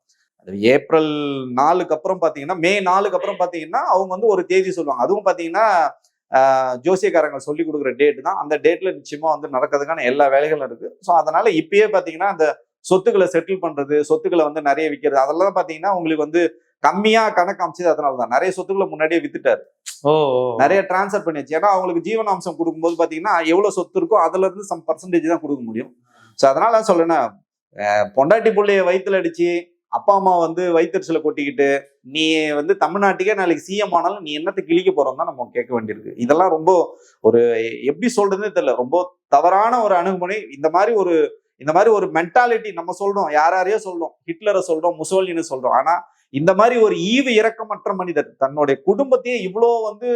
ஏப்ரல் 4க்கு அப்புறம் பாத்தீங்கன்னா, மே 4க்கு அப்புறம் பாத்தீங்கன்னா அவங்க வந்து ஒரு தேதி சொல்லுவாங்க. அதுவும் பாத்தீங்கன்னா ஜோசியக்காரங்க சொல்லி கொடுக்குற டேட் தான். அந்த டேட்ல நிச்சயமா வந்து நடக்கிறதுக்கான எல்லா வேலைகளும் இருக்கு. ஸோ அதனால இப்பயே பாத்தீங்கன்னா அந்த சொத்துக்களை செட்டில் பண்றது, சொத்துக்களை வந்து நிறைய விற்கிறது, அதெல்லாம் பாத்தீங்கன்னா உங்களுக்கு வந்து கம்மியா கணக்கு அமைச்சது. அதனாலதான் நிறைய சொத்துக்களை முன்னாடியே வித்துட்டாரு, நிறைய டிரான்ஸ்ஃபர் பண்ணியாச்சு. ஏன்னா அவங்களுக்கு ஜீவனாம்சம் கொடுக்கும்போது பாத்தீங்கன்னா எவ்வளவு சொத்து இருக்கோ அதுல இருந்து சம் பர்சன்டேஜ் தான் கொடுக்க முடியும். ஸோ அதனால சொல்றேன்னா, பொண்டாட்டி பிள்ளைய வயிற்றுல அடிச்சு அப்பா அம்மா வந்து வயிற்றுல கொட்டிக்கிட்டு நீ வந்து தமிழ்நாட்டுக்கே நாளைக்கு சிஎம் ஆனாலும் நீ என்னத்தை கிழிக்க போறோம் தான் நம்ம கேட்க வேண்டியிருக்கு. இதெல்லாம் ரொம்ப ஒரு எப்படி சொல்றதுன்னு தெரியல, ரொம்ப தவறான ஒரு அணுகுமுறை. இந்த மாதிரி ஒரு மென்டாலிட்டி நம்ம சொல்றோம், யாரையோ சொல்றோம், ஹிட்லரை சொல்றோம், முசோலினி சொல்றோம். ஆனா இந்த மாதிரி ஒரு ஈவு இரக்கமற்ற மனிதர், தன்னுடைய குடும்பத்தையே இவ்வளோ வந்து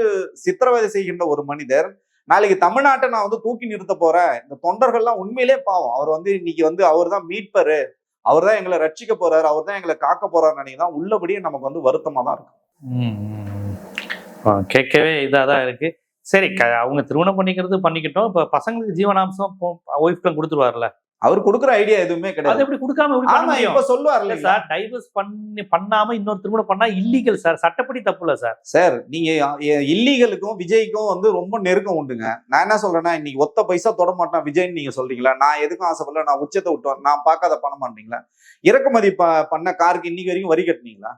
சித்திரவதை செய்கின்ற ஒரு மனிதர், நாளைக்கு தமிழ்நாட்டை நான் வந்து தூக்கி நிறுத்த போறேன், இந்த தொண்டர்கள்லாம் உண்மையிலே பாவம், அவர் வந்து இன்னைக்கு வந்து அவர் தான் மீட்பரு, அவர் தான் எங்களை ரட்சிக்க போறாரு, அவர் தான் எங்களை காக்க போறாரு நினைக்கிறதான் உள்ளபடியே நமக்கு வந்து வருத்தமா தான் இருக்கு. கேட்கவே இதாதான் இருக்கு. சரி, அவங்க திருமணம் பண்ணிக்கிட்டோம். இப்ப பசங்களுக்கு ஜீவனாம்சம் ஒய்ஃப்க்கு கொடுத்துருவார்ல, அவர் கொடுக்குற ஐடியா எதுவுமே கிடையாது. எப்படி கொடுக்காம இப்ப சொல்லுவார்ல சார், டைவர்ஸ் பண்ணாம இன்னொரு திருமணம் பண்ணா இல்லீகல் சார், சட்டப்படி தப்பு இல்ல சார். சார் நீங்க இல்லீகலுக்கும் விஜய்க்கும் வந்து ரொம்ப நெருக்கம் உண்டுங்க. நான் என்ன சொல்றேன்னா, இன்னைக்கு ஒத்த பைசா தொட மாட்டான் விஜய்ன்னு நீங்க சொல்றீங்களா? நான் எதுக்கும் ஆசைப்படல, நான் உச்சத்தை விட்டோம், நான் பார்க்காத பணம் மாட்டீங்களா? இறக்குமதி பண்ண காருக்கு இன்னைக்கு வரைக்கும் வரி கட்டினீங்களா?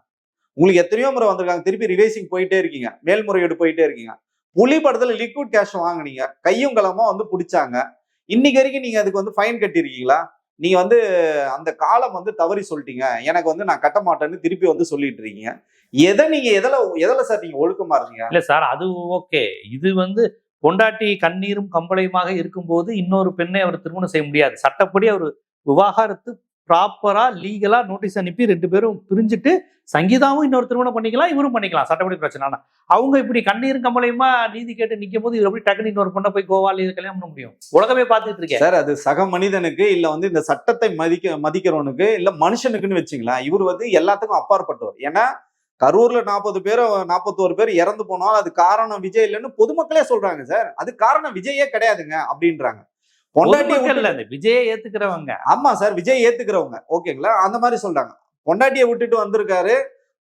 உங்களுக்கு எத்தனையோ முறை வந்திருக்காங்க, திருப்பி ரிவைசிங் போயிட்டே இருக்கீங்க, மேல்முறையீடு போயிட்டே இருக்கீங்க. புலி படத்துல லிக்விட் கேஷ் வாங்கினீங்க, கையும் களமா வந்து பிடிச்சாங்க. இன்னைக்கு வரைக்கும் நீங்க அதுக்கு வந்து ஃபைன் கட்டிருக்கீங்களா? நீங்க வந்து அந்த காலம் வந்து தவறி சொல்லிட்டீங்க, எனக்கு வந்து நான் கட்ட மாட்டேன்னு திருப்பி வந்து சொல்லிட்டு இருக்கீங்க. நீங்க எதுல சார் நீங்க ஒழுக்கமா இருக்கீங்க? இல்ல சார், அது ஓகே. இது வந்து பொண்டாட்டி கண்ணீரும் கம்பளையுமாக இருக்கும்போது இன்னொரு பெண்ணை அவர் திருமணம் செய்ய முடியாது. சட்டப்படி அவர் விவாகரத்து ப்ராப்பரா லீகலா நோட்டீஸ் அனுப்பி 2 பேரும் பிரிஞ்சுட்டு சங்கீதாவும் இன்னொரு திருமணம் பண்ணிக்கலாம், இவரும் பண்ணிக்கலாம். சட்டப்படி பிரச்சனை. ஆனா அவங்க இப்படி கண்ணீரும் கம்பளையுமா நீதி கேட்டு நிக்கும் போது இவர் எப்படி டக்குனு இன்னொரு பொண்ணை போய் கோவாலி கல்யாணம் பண்ண முடியும்? உலகமே பார்த்துட்டு இருக்கேன் சார். அது சக மனிதனுக்கு இல்ல வந்து இந்த சட்டத்தை மதிக்கிறவனுக்கு இல்ல மனுஷனுக்குன்னு வச்சுங்களேன். இவர் வந்து எல்லாத்துக்கும் அப்பாற்பட்டவர். ஏன்னா கரூர்ல 41 பேர் இறந்து போனாலும் அது காரணம் விஜய் இல்லைன்னு பொதுமக்களே சொல்றாங்க சார். அது காரணம் விஜயே கிடையாதுங்க அப்படின்றாங்க. விஜயை ஏத்துக்கிறவங்க. ஆமா சார், விஜய் ஏத்துக்கிறவங்க ஓகேங்களா, அந்த மாதிரி சொல்றாங்க. பொண்டாட்டியை விட்டுட்டு வந்திருக்காரு,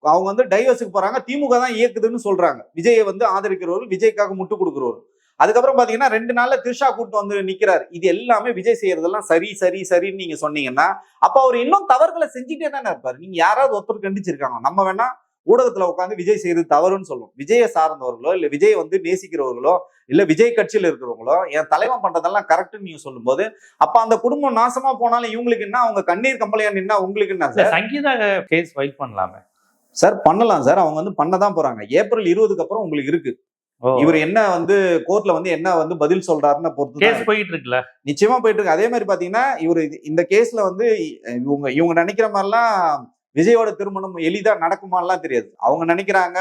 அவங்க வந்து டைவர்ஸுக்கு போறாங்க, திமுக தான் இயக்குதுன்னு சொல்றாங்க. விஜயை வந்து ஆதரிக்கிறவர், விஜய்க்காக முட்டு கொடுக்கிறவர். அதுக்கப்புறம் பாத்தீங்கன்னா 2 நாள்ல திரிஷா கூட்டு வந்து நிக்கிறாரு. இது எல்லாமே விஜய் செய்யறதெல்லாம் சரின்னு நீங்க சொன்னீங்கன்னா அப்ப அவர் இன்னும் தவறுகளை செஞ்சுட்டே தானே இருப்பாரு. நீங்க யாராவது ஒருத்தர் கண்டிச்சிருக்காங்க? நம்ம வேணா ஊடகத்துல உட்காந்து விஜய் செய்யறது தவறுன்னு சொல்லுவோம். விஜயை சார்ந்தவர்களோ இல்ல விஜய் வந்து நேசிக்கிறவர்களோ இல்ல விஜய் கட்சியில இருக்கிறவங்களோ என் தலைவன் பண்றதெல்லாம் கரெக்ட்னு நீங்க சொல்லும் போது அப்ப அந்த குடும்பம் நாசமா போனாலும் இவங்களுக்கு என்ன, அவங்க கண்ணீர் கம்பளையா நின்னா உங்களுக்கு என்ன சார்? சங்கீதா கேஸ் ஃபைல் பண்ணலாமே சார். பண்ணலாம் சார், அவங்க வந்து பண்ணதான் போறாங்க. ஏப்ரல் 20க்கு அப்புறம் உங்களுக்கு இருக்கு. இவர் என்ன வந்து கோர்ட்ல வந்து என்ன வந்து பதில் சொல்றாருன்னு பொறுத்து கேஸ் போயிட்டு இருக்குல்ல, நிச்சயமா போயிட்டு இருக்கு. அதே மாதிரி பாத்தீங்கன்னா இவர் இந்த கேஸ்ல வந்து இவங்க நினைக்கிற மாதிரிலாம் விஜயோட திருமணம் எளிதா நடக்குமான்லாம் தெரியாது. அவங்க நினைக்கிறாங்க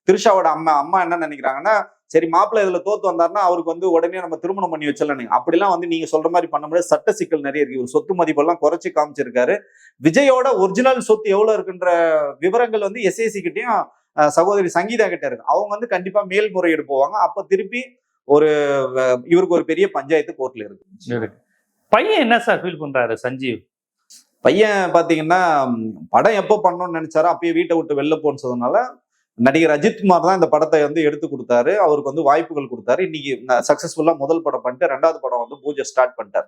திரிஷாவோட அம்மா என்ன நினைக்கிறாங்கன்னா, சரி மாப்பிள்ளை இதுல தோத்து வந்தாருன்னா அவருக்கு வந்து உடனே நம்ம திருமணம் பண்ணி வச்சலாம். அப்படிலாம் வந்து நீங்க சொல்ற மாதிரி பண்ண முடியாது. சட்ட சிக்கல் நிறைய இருக்கு. இவர் சொத்து மதிப்பெல்லாம் குறைச்சு காமிச்சிருக்காரு. விஜயோட ஒரிஜினல் சொத்து எவ்வளவு இருக்குன்ற விவரங்கள் வந்து எஸ்ஐசி கிட்டையும் சகோதரி சங்கீதா கிட்ட இருக்கு. அவங்க வந்து கண்டிப்பா மேல்முறையீடு போவாங்க. அப்ப திருப்பி இவருக்கு ஒரு பெரிய பஞ்சாயத்து கோர்ட்ல இருக்கு. பையன் என்ன சார் ஃபீல் பண்றாரு சஞ்சீவ்? பையன் பாத்தீங்கன்னா படம் எப்போ பண்ணணும்னு நினைச்சாரோ அப்பயே வீட்டை விட்டு வெளில போன்னு சொன்னதுனால நடிகர் அஜித்குமார் தான் இந்த படத்தை வந்து எடுத்து கொடுத்தாரு. அவருக்கு வந்து வாய்ப்புகள் கொடுத்தாரு. இன்னைக்கு சக்சஸ்ஃபுல்லா முதல் படம் பண்ணிட்டு 2வது படம் வந்து பூஜை ஸ்டார்ட் பண்ணிட்டாரு.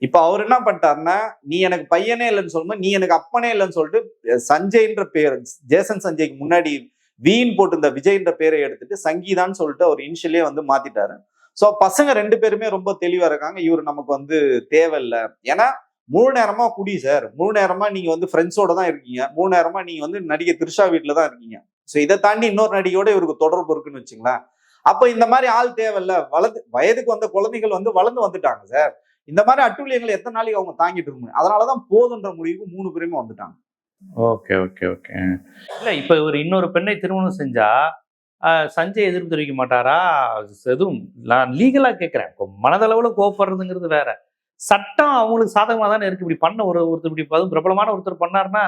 இப்ப அவர் என்ன பண்ணிட்டாருன்னா, நீ எனக்கு பையனே இல்லைன்னு சொல்லும்போது நீ எனக்கு அப்பனே இல்லைன்னு சொல்லிட்டு சஞ்சய்ன்ற பேர், ஜேசன் சஞ்சய்க்கு முன்னாடி வீண் போட்டு இந்த விஜய்ன்ற பேரை எடுத்துட்டு சங்கீதான்னு சொல்லிட்டு அவர் இனிஷியலே வந்து மாத்திட்டாரு. சோ பசங்க 2 பேருமே ரொம்ப தெளிவா இருக்காங்க. இவர் நமக்கு வந்து தேவையில்லை. ஏன்னா முழு நேரமா குடி சார், முழு நேரமா நீங்க வந்து ஃப்ரெண்ட்ஸோட தான் இருக்கீங்க, முழு நேரமா நீங்க வந்து நடிகை திரிஷா வீட்டுல தான் இருக்கீங்க. சோ இதை தாண்டி இன்னொரு நடிகையோட இவருக்கு தொடர்பு இருக்குன்னு வச்சுங்களேன். அப்ப இந்த மாதிரி ஆள் தேவையில்ல. வயதுக்கு வந்த குழந்தைகள் வந்து வளர்ந்து வந்துட்டாங்க சார். இந்த மாதிரி அட்டூழியங்களை எத்தனை நாளைக்கு அவங்க தாங்கிட்டு இருக்க? அதனாலதான் போதுன்ற முடிவுக்கு 3 பேருமே வந்துட்டாங்க. Okay okay okay. இல்ல இப்ப இவர் இன்னொரு பெண்ணை திருமணம் செஞ்சா சஞ்சய் எதிர்ப்பு தெரிவிக்க மாட்டாரா? எதுவும் நான் லீகலா கேட்கிறேன். இப்போ மனதளவுல கோவப்படுறதுங்கிறது வேற. சட்டம் அவங்களுக்கு சாதகமா தானே இருக்கு. இப்படி பண்ண ஒருத்தர் இப்படி பிரபலமான ஒருத்தர் பண்ணாருன்னா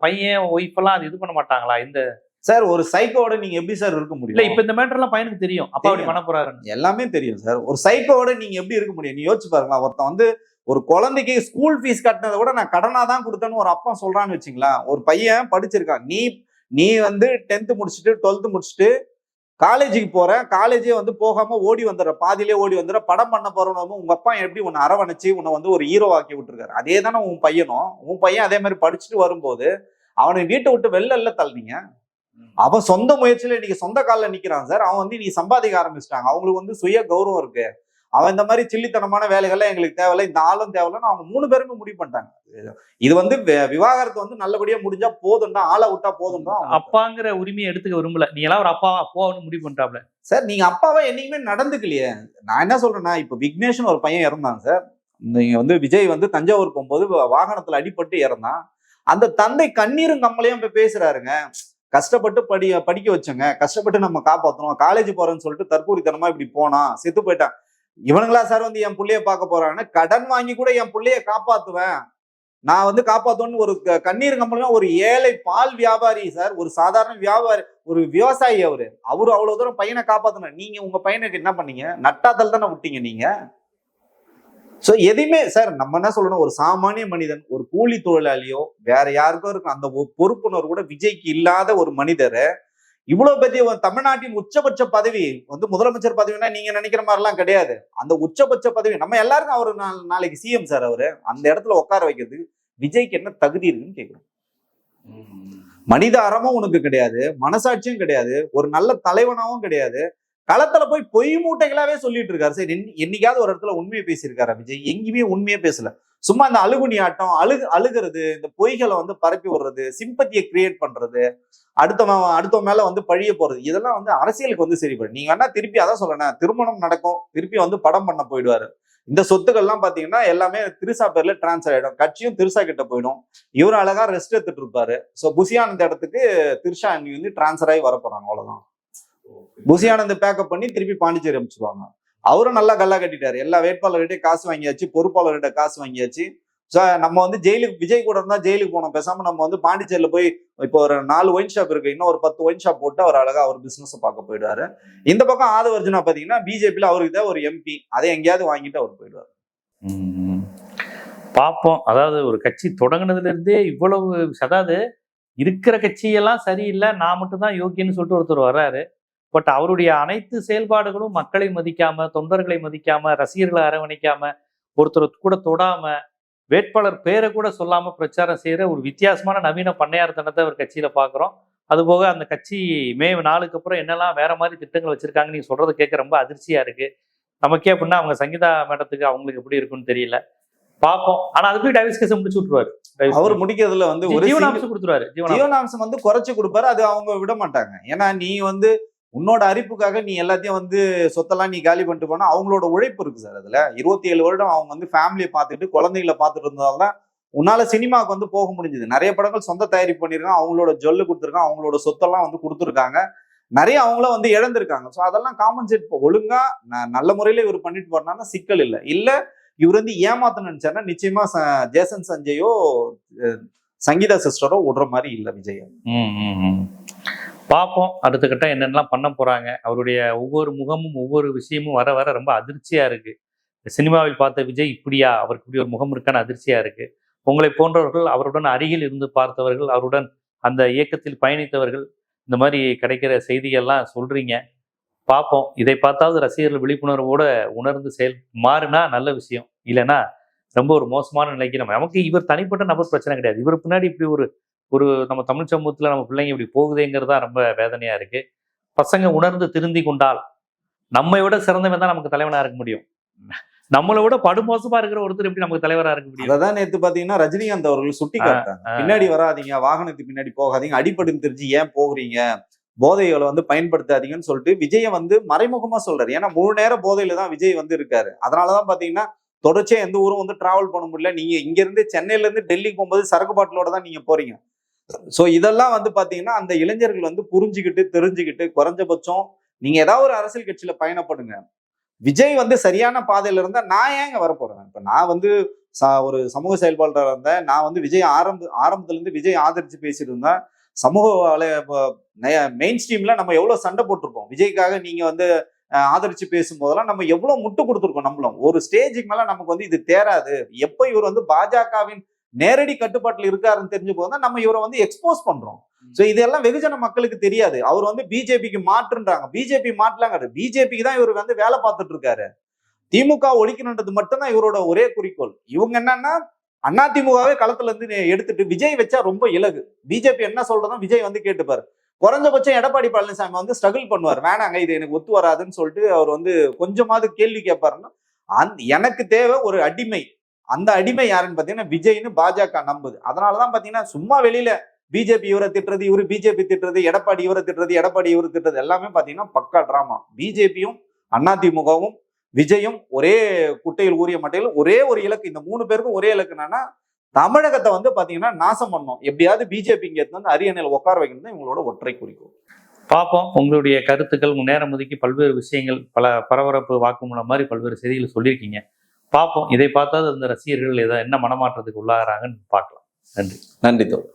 பையன் ஒய்ஃப் எல்லாம் அது இது பண்ண மாட்டாங்களா? இந்த சார் ஒரு சைக்கோட நீங்க எப்படி சார் இருக்க முடியும்? இல்ல இப்ப இந்த மேட்டர் எல்லாம் பையனுக்கு தெரியும், அப்பா அப்படி பண்ண போறாரு எல்லாமே தெரியும் சார். ஒரு சைக்கோட நீங்க எப்படி இருக்க முடியும்? நீ யோசிச்சு பாருங்களா. ஒருத்தன் வந்து ஒரு குழந்தைக்கு ஸ்கூல் ஃபீஸ் கட்டினதை கூட நான் கடனா தான் கொடுத்தேன்னு ஒரு அப்பா சொல்றான்னு வச்சுங்களா. ஒரு பையன் படிச்சிருக்கான். நீ வந்து 10th முடிச்சுட்டு 12th முடிச்சுட்டு காலேஜுக்கு போற, காலேஜே வந்து போகாம ஓடி வந்துடுற, பாதியிலே ஓடி வந்துடுற, படம் பண்ண போறவனும் உங்க அப்பா எப்படி உன்னை அரவணைச்சு உன்னை வந்து ஒரு ஹீரோ ஆக்கி விட்டுருக்காரு. அதே தானே உன் பையனும். உன் பையன் அதே மாதிரி படிச்சுட்டு வரும்போது அவனை வீட்டை விட்டு வெளில தள்ளினீங்க. அவன் சொந்த முயற்சியில இன்னைக்கு சொந்த காலில் நிக்கிறான் சார். அவன் வந்து நீ சம்பாதிக்க ஆரம்பிச்சிட்டாங்க. அவங்களுக்கு வந்து சுய கௌரவம் இருக்கு. அவன் இந்த மாதிரி சில்லித்தனமான வேலைகள்லாம் எங்களுக்கு தேவையில்லை, இந்த ஆளும் தேவையில்லைன்னு அவங்க 3 பேருமே முடிவு பண்ணிட்டாங்க. இது வந்து விவாகரத்து வந்து நல்லபடியா முடிஞ்சா போதும்டா, ஆளை விட்டா போதும்டா. அப்பாங்கிற உரிமையை எடுத்துக்க விரும்பல. நீ எல்லாம் ஒரு அப்பான்னு முடிவு பண்ணிட்டாப்ல சார். நீங்க அப்பாவா என்னைக்குமே நடந்துக்கலையே. நான் என்ன சொல்றேன்னா, இப்ப விக்னேஷ்னு ஒரு பையன் இறந்தாங்க சார். நீங்க வந்து விஜய் வந்து தஞ்சாவூர் போகும்போது வாகனத்துல அடிபட்டு இறந்தான். அந்த தந்தை கண்ணீரும் கம்மலையும் போய் பேசுறாருங்க. கஷ்டப்பட்டு படிக்க வச்சோங்க, கஷ்டப்பட்டு நம்ம காப்பாற்றணும், காலேஜ் போறேன்னு சொல்லிட்டு தற்கூரித்தனமா இப்படி போனா செத்து போயிட்டான். இவனுங்களா சார் வந்து என் பிள்ளைய பார்க்க போறாங்கன்னா, கடன் வாங்கி கூட என் பிள்ளைய காப்பாத்துவேன், நான் வந்து காப்பாத்துவேன்னு ஒரு கண்ணீர் கம்பளமா ஒரு ஏழை பால் வியாபாரி சார், ஒரு சாதாரண வியாபாரி, ஒரு விவசாயி அவரு அவ்வளவு தூரம் பையனை காப்பாத்தணும். நீங்க உங்க பையனுக்கு என்ன பண்ணீங்க? நட்டாத்தல் தானே விட்டீங்க நீங்க. சோ எதையுமே சார் நம்ம என்ன சொல்லணும், ஒரு சாமானிய மனிதன், ஒரு கூலி தொழிலாளியோ வேற யாருக்கோ இருக்கும் அந்த பொறுப்புணர்வு கூட விஜய்க்கு இல்லாத ஒரு மனிதரை இவ்வளவு பெரிய தமிழ்நாட்டின் உச்சபட்ச பதவி வந்து முதலமைச்சர் பதவினா நீங்க நினைக்கிற மாதிரி எல்லாம் கிடையாது. அந்த உச்சபட்ச பதவி நம்ம எல்லாருக்கும் அவரு நாளைக்கு சிஎம் சார், அவரு அந்த இடத்துல உட்கார வைக்கிறதுக்கு விஜய்க்கு என்ன தகுதி இருக்குன்னு கேட்கிறோம். மனித அறமும் உனக்கு கிடையாது, மனசாட்சியும் கிடையாது, ஒரு நல்ல தலைவனாவும் கிடையாது. களத்துல போய் பொய் மூட்டைகளாவே சொல்லிட்டு இருக்காரு. சரி, என்னைக்காவது ஒரு இடத்துல உண்மையை பேசியிருக்காரா விஜய்? எங்கேயுமே உண்மையே பேசல. சும்மா இந்த அழுகுனி ஆட்டம், அழுகிறது, இந்த பொய்களை வந்து பரப்பி விடுறது, சிம்பத்தியை கிரியேட் பண்றது, அடுத்த மேல வந்து பழிய போறது, இதெல்லாம் வந்து அரசியலுக்கு வந்து சரிப்படும். நீங்க வேணா திருப்பி அதான் சொல்லணும், திருமணம் நடக்கும், திருப்பி வந்து படம் பண்ண போயிடுவாரு. இந்த சொத்துக்கள்லாம் பாத்தீங்கன்னா எல்லாமே திருசா பேர்ல டிரான்ஸ்ஃபர் ஆயிடும், கட்சியும் திருசா கிட்ட போயிடும். இவரும் அழகா ரெஸ்ட் எடுத்துட்டு இருப்பாரு. சோ புசியானந்த இடத்துக்கு திருஷா அண்ணி வந்து டிரான்ஸ்ஃபர் ஆகி வர போறாங்க, அவ்வளவுதான். புசியானந்த பேக்கப் பண்ணி திருப்பி பாண்டிச்சேரி அமைச்சிருவாங்க. அவரும் நல்லா கல்லா கட்டிட்டாரு. எல்லா வேட்பாளர்கிட்டே காசு வாங்கியாச்சு, பொறுப்பாளர்கிட்ட காசு வாங்கியாச்சு. நம்ம வந்து ஜெயிலுக்கு விஜய் கூட இருந்தா ஜெயிலுக்கு போனோம், பேசாம நம்ம வந்து பாண்டிச்சேரியில போய் இப்போ ஒரு 4 ஒயின் ஷாப் இருக்கு, இன்னும் ஒரு 10 ஒயின் ஷாப் போட்டு அவர் அழகா அவர் பிசினஸ் பார்க்க போயிடுவாரு. இந்த பக்கம் ஆதவர்ஜுனா பாத்தீங்கன்னா பிஜேபியில அவருக்கு தான் ஒரு எம்பி, அதை எங்கேயாவது வாங்கிட்டு அவர் போயிடுவாரு. பார்ப்போம். அதாவது ஒரு கட்சி தொடங்கினதுல இருந்தே இவ்வளவு, அதாவது இருக்கிற கட்சியெல்லாம் சரியில்லை, நான் மட்டும் தான் யோக்கியன்னு சொல்லிட்டு ஒருத்தர் வர்றாரு. பட் அவருடைய அனைத்து செயல்பாடுகளும் மக்களை மதிக்காம, தொண்டர்களை மதிக்காம, ரசிகர்களை அரவணைக்காம, ஒருத்தர் கூட தொடாம, வேட்பாளர் பேரை கூட சொல்லாம பிரச்சாரம் செய்யற ஒரு வித்தியாசமான நவீன பண்ணையார்த்தனத்தை அவர் கட்சியில பாக்குறோம். அதுபோக அந்த கட்சி மே 4க்கு அப்புறம் என்னெல்லாம் வேற மாதிரி திட்டங்கள் வச்சிருக்காங்க நீங்க சொல்றதை கேட்க ரொம்ப அதிர்ச்சியா இருக்கு. நமக்கே அப்படின்னா அவங்க சங்கீதா மேடத்துக்கு அவங்களுக்கு எப்படி இருக்குன்னு தெரியல, பார்ப்போம். ஆனா அதுக்கு டைவர்ஸ் கேஸ் முடிச்சு விட்டுருவாரு. அவர் முடிக்கிறதுல வந்து ஒரு ஜீவனாம்சம் கொடுத்துருவாரு, ஜீவனாம்சம் வந்து குறைச்சு கொடுப்பாரு. அது அவங்க விட மாட்டாங்க. ஏன்னா நீ வந்து உன்னோட அரிப்புக்காக நீ எல்லாத்தையும் வந்து சொத்தெல்லாம் நீ காலி பண்ணிட்டு போனா அவங்களோட உழைப்பு இருக்கு சார். அதுல 27 வருடம் அவங்க வந்து ஃபேமிலியை பார்த்துட்டு குழந்தைகளை பார்த்துட்டு இருந்ததால்தான் உன்னால சினிமாவுக்கு வந்து போக முடிஞ்சது. நிறைய படங்கள் சொந்த தயாரிப்பு பண்ணிருக்காங்க, அவங்களோட ஜொல்லு கொடுத்துருக்காங்க, அவங்களோட சொத்தெல்லாம் வந்து கொடுத்துருக்காங்க, நிறைய அவங்களும் வந்து இழந்திருக்காங்க. ஸோ அதெல்லாம் காம்பன்சேட் ஒழுங்கா நல்ல முறையில இவர் பண்ணிட்டு போறனால சிக்கல் இல்லை. இல்ல இவர் வந்து ஏமாத்தணும்னு நினைச்சாருன்னா நிச்சயமா ஜேசன் சஞ்சயோ சங்கீதா சிஸ்டரோ விடுற மாதிரி இல்லை விஜய். பார்ப்போம் அடுத்த கட்டம் என்னென்னலாம் பண்ண போறாங்க. அவருடைய ஒவ்வொரு முகமும் ஒவ்வொரு விஷயமும் வர வர ரொம்ப அதிர்ச்சியா இருக்கு. சினிமாவில் பார்த்த விஜய் இப்படியா, அவருக்கு இப்படி ஒரு முகம் இருக்கான்னு அதிர்ச்சியா இருக்கு. உங்களை போன்றவர்கள், அவருடன் அருகில் இருந்து பார்த்தவர்கள், அவருடன் அந்த இயக்கத்தில் பயணித்தவர்கள், இந்த மாதிரி கிடைக்கிற செய்திகள்லாம் சொல்றீங்க. பார்ப்போம். இதை பார்த்தாவது ரசிகர்கள் விழிப்புணர்வோட உணர்ந்து மாறுனா நல்ல விஷயம். இல்லைன்னா ரொம்ப ஒரு மோசமான நிலைக்கு நமக்கு இவர் தனிப்பட்ட நபர் பிரச்சனை கிடையாது. இவர் பின்னாடி இப்படி ஒரு நம்ம தமிழ் சமூகத்துல நம்ம பிள்ளைங்க இப்படி போகுதேங்கிறது தான் ரொம்ப வேதனையா இருக்கு. பசங்க உணர்ந்து திருந்தி கொண்டால் நம்மை விட சிறந்தவன் தான் நமக்கு தலைவனா இருக்க முடியும். நம்மளை விட படுமோசமா இருக்கிற ஒருத்தர் எப்படி நமக்கு தலைவரா இருக்க முடியும்? அதான் நேத்து பாத்தீங்கன்னா ரஜினிகாந்த் அவர்கள் சுட்டி காட்டாங்க, பின்னாடி வராதீங்க, வாகனத்துக்கு பின்னாடி போகாதீங்க, அடிபடுன்னு தெரிஞ்சு ஏன் போகிறீங்க, போதைகளை வந்து பயன்படுத்தாதீங்கன்னு சொல்லிட்டு விஜய வந்து மறைமுகமா சொல்றாரு. ஏன்னா முழு நேரம் போதையில தான் விஜய் வந்து இருக்காரு. அதனாலதான் பாத்தீங்கன்னா தொடர்ச்சியா எந்த ஊரும் வந்து டிராவல் பண்ண முடியல. நீங்க இங்க இருந்து சென்னையில இருந்து டெல்லிக்கு போகும்போது சரக்கு பாட்டிலோட தான் நீங்க போறீங்க. சோ இதெல்லாம் வந்து பாத்தீங்கன்னா அந்த இளைஞர்கள் வந்து புரிஞ்சுக்கிட்டு தெரிஞ்சுக்கிட்டு குறைஞ்சபட்சம் நீங்க ஏதாவது ஒரு அரசியல் கட்சியில பயணப்படுங்க. விஜய் வந்து சரியான பாதையில இருந்தா நான் ஏங்க வரப்போறேன்? இப்ப நான் வந்து ஒரு சமூக செயல்பாளராக இருந்தேன். நான் வந்து விஜய் ஆரம்பத்துல இருந்து விஜய் ஆதரிச்சு பேசிட்டு இருந்தேன். சமூக மெயின் ஸ்ட்ரீம்ல நம்ம எவ்வளவு சண்டை போட்டிருக்கோம். விஜய்க்காக நீங்க வந்து ஆதரிச்சு பேசும்போதெல்லாம் நம்ம எவ்வளவு முட்டு கொடுத்துருக்கோம். நம்மளும் ஒரு ஸ்டேஜுக்கு மேல நமக்கு வந்து இது தேராது. எப்ப இவர் வந்து பாஜகவின் நேரடி கட்டுப்பாட்டில் இருக்காருன்னு தெரிஞ்ச போதுதான் நம்ம இவரை வந்து எக்ஸ்போஸ் பண்றோம். சோ இதெல்லாம் வெகுஜன மக்களுக்கு தெரியாது. அவர் வந்து பிஜேபிக்கு மாற்றுன்றாங்க. பிஜேபி மாற்றலாங்க, பிஜேபிக்கு தான் இவர் வந்து வேலை பார்த்துட்டு இருக்காரு. திமுக ஒழிக்கணுன்றது மட்டும்தான் இவரோட ஒரே குறிக்கோள். இவங்க என்னன்னா அதிமுகவே களத்துல இருந்து எடுத்துட்டு விஜய் வச்சா ரொம்ப இலகு. பிஜேபி என்ன சொல்றதும் விஜய் வந்து கேட்டுப்பாரு. குறைஞ்சபட்சம் எடப்பாடி பழனிசாமி வந்து ஸ்ட்ரகிள் பண்ணுவார், வேணாங்க இது எனக்கு ஒத்து வராதுன்னு சொல்லிட்டு அவர் வந்து கொஞ்சமாவது கேள்வி கேட்பாருன்னா எனக்கு தேவை ஒரு அடிமை. அந்த அடிமை யாருன்னு பாத்தீங்கன்னா விஜய்னு பாஜக நம்புது. அதனாலதான் பாத்தீங்கன்னா சும்மா வெளியில பிஜேபி இவரை திட்டுறது, இவரு பிஜேபி திட்டுறது, எடப்பாடி இவரை திட்டுறது, எடப்பாடி இவரு திட்டுறது எல்லாமே பாத்தீங்கன்னா பக்கா டிராமா. பிஜேபியும் அதிமுகவும் விஜயும் ஒரே குட்டையில் ஊறிய மட்டையில் ஒரே ஒரு இலக்கு. இந்த 3 பேருக்கும் ஒரே இலக்கு என்னன்னா தமிழகத்தை வந்து பாத்தீங்கன்னா நாசம் பண்ணணும். எப்படியாவது பிஜேபி இங்க வந்து அரியணையில் உட்கார வைக்கணும் இவங்களோட ஒற்றை குறிக்கோள். பார்ப்போம். உங்களுடைய கருத்துக்கள் உங்க நேரம் ஒதுக்கி பல்வேறு விஷயங்கள், பல பரபரப்பு வாக்குமூலம் மாதிரி பல்வேறு செய்திகள் சொல்லியிருக்கீங்க. பார்ப்போம். இதை பார்த்தாது அந்த ரசிகர்கள் என்ன மனமாற்றத்துக்கு உள்ளாகிறாங்கன்னு பார்க்கலாம். நன்றி. நன்றி தோழர்.